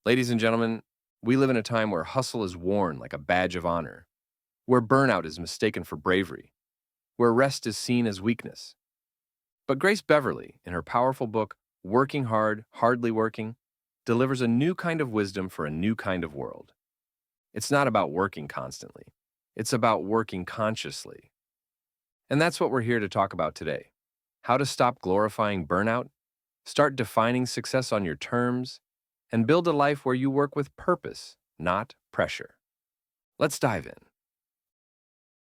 Ladies and gentlemen, we live in a time where hustle is worn like a badge of honor, where burnout is mistaken for bravery, where rest is seen as weakness. But Grace Beverley, in her powerful book, Working Hard, Hardly Working, delivers a new kind of wisdom for a new kind of world. It's not about working constantly, it's about working consciously. And that's what we're here to talk about today. How to stop glorifying burnout, start defining success on your terms, and build a life where you work with purpose, not pressure. Let's dive in.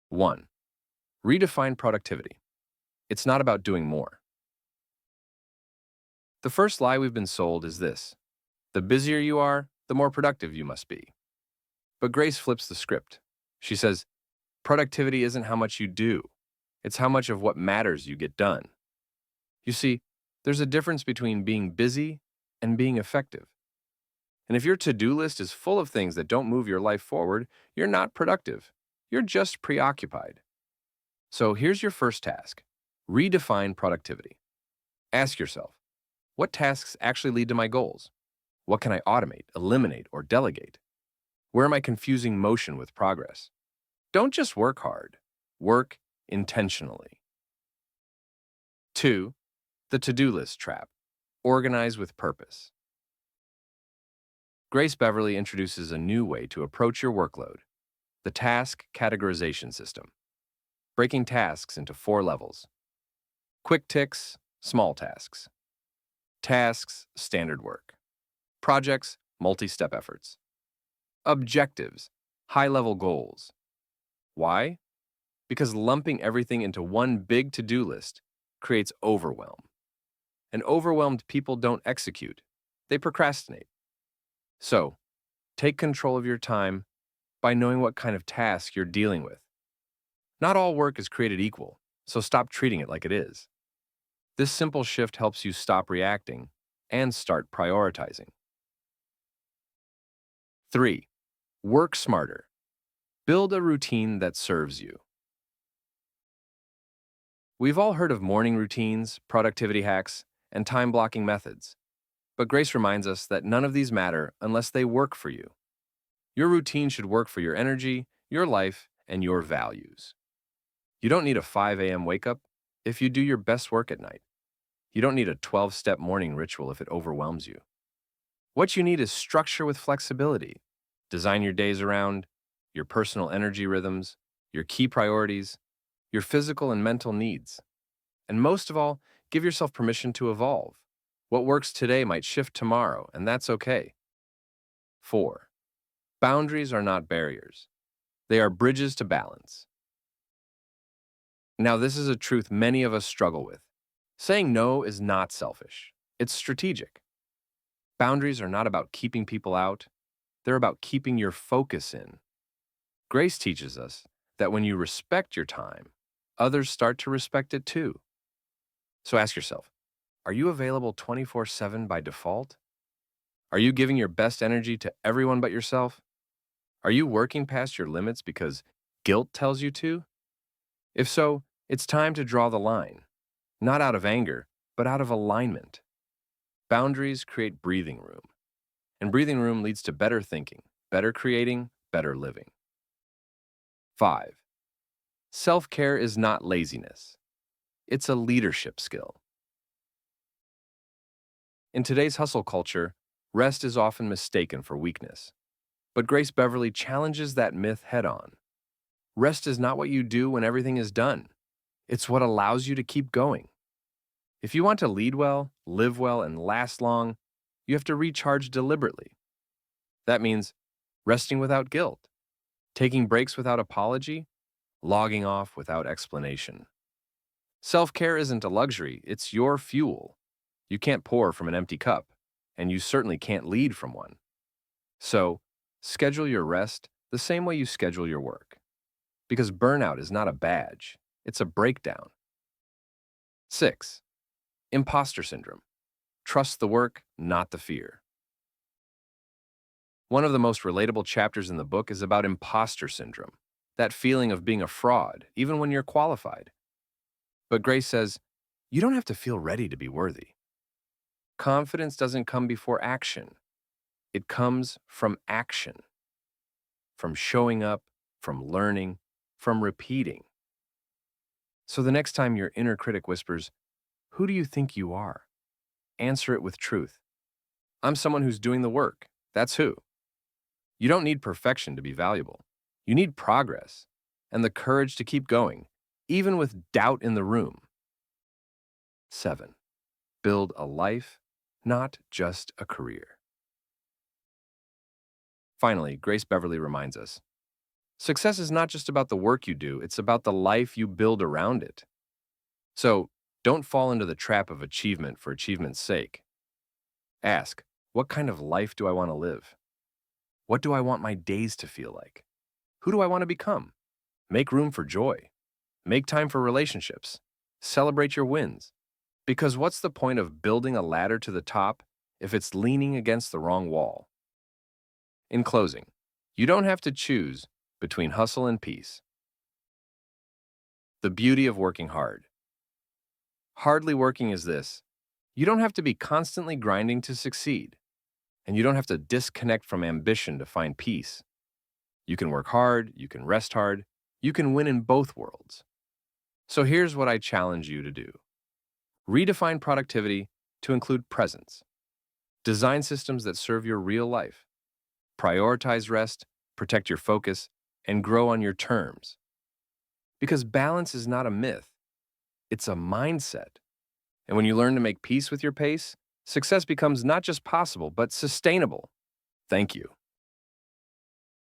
1. Redefine productivity. It's not about doing more. The first lie we've been sold is this: the busier you are, the more productive you must be. But Grace flips the script. She says, productivity isn't how much you do, it's how much of what matters you get done. You see, there's a difference between being busy and being effective. And if your to-do list is full of things that don't move your life forward, you're not productive. You're just preoccupied. So here's your first task. Redefine productivity. Ask yourself, what tasks actually lead to my goals? What can I automate, eliminate, or delegate? Where am I confusing motion with progress? Don't just work hard. Work intentionally. 2. The to-do list trap. Organize with purpose. Grace Beverley introduces a new way to approach your workload: the task categorization system, breaking tasks into 4 levels. Quick ticks, small tasks. Tasks, standard work. Projects, multi-step efforts. Objectives, high-level goals. Why? Because lumping everything into one big to-do list creates overwhelm. And overwhelmed people don't execute, they procrastinate. So, take control of your time by knowing what kind of task you're dealing with. Not all work is created equal, so stop treating it like it is. This simple shift helps you stop reacting and start prioritizing. 3. Work smarter. Build a routine that serves you. We've all heard of morning routines, productivity hacks, and time-blocking methods. But Grace reminds us that none of these matter unless they work for you. Your routine should work for your energy, your life, and your values. You don't need a 5 a.m. wake-up if you do your best work at night. You don't need a 12-step morning ritual if it overwhelms you. What you need is structure with flexibility. Design your days around your personal energy rhythms, your key priorities, your physical and mental needs. And most of all, give yourself permission to evolve. What works today might shift tomorrow, and that's okay. 4. Boundaries are not barriers. They are bridges to balance. Now, this is a truth many of us struggle with. Saying no is not selfish. It's strategic. Boundaries are not about keeping people out. They're about keeping your focus in. Grace teaches us that when you respect your time, others start to respect it too. So ask yourself, are you available 24/7 by default? Are you giving your best energy to everyone but yourself? Are you working past your limits because guilt tells you to? If so, it's time to draw the line, not out of anger, but out of alignment. Boundaries create breathing room, and breathing room leads to better thinking, better creating, better living. 5. Self-care is not laziness. It's a leadership skill. In today's hustle culture, rest is often mistaken for weakness. But Grace Beverley challenges that myth head-on. Rest is not what you do when everything is done. It's what allows you to keep going. If you want to lead well, live well, and last long, you have to recharge deliberately. That means resting without guilt, taking breaks without apology, logging off without explanation. Self-care isn't a luxury, it's your fuel. You can't pour from an empty cup, and you certainly can't lead from one. So, schedule your rest the same way you schedule your work. Because burnout is not a badge, it's a breakdown. 6. Imposter syndrome. Trust the work, not the fear. One of the most relatable chapters in the book is about imposter syndrome, that feeling of being a fraud, even when you're qualified. But Grace says, you don't have to feel ready to be worthy. Confidence doesn't come before action. It comes from action, from showing up, from learning, from repeating. So the next time your inner critic whispers, "Who do you think you are?" answer it with truth. "I'm someone who's doing the work. That's who." You don't need perfection to be valuable. You need progress and the courage to keep going, even with doubt in the room. 7. Build a life, not just a career. Finally, Grace Beverley reminds us, success is not just about the work you do, it's about the life you build around it. So, don't fall into the trap of achievement for achievement's sake. Ask, what kind of life do I want to live? What do I want my days to feel like? Who do I want to become? Make room for joy. Make time for relationships. Celebrate your wins. Because what's the point of building a ladder to the top if it's leaning against the wrong wall? In closing, you don't have to choose between hustle and peace. The beauty of working hard. Hardly working is this: you don't have to be constantly grinding to succeed, and you don't have to disconnect from ambition to find peace. You can work hard, you can rest hard, you can win in both worlds. So here's what I challenge you to do. Redefine productivity to include presence. Design systems that serve your real life. Prioritize rest, protect your focus, and grow on your terms. Because balance is not a myth, it's a mindset. And when you learn to make peace with your pace, success becomes not just possible, but sustainable. Thank you.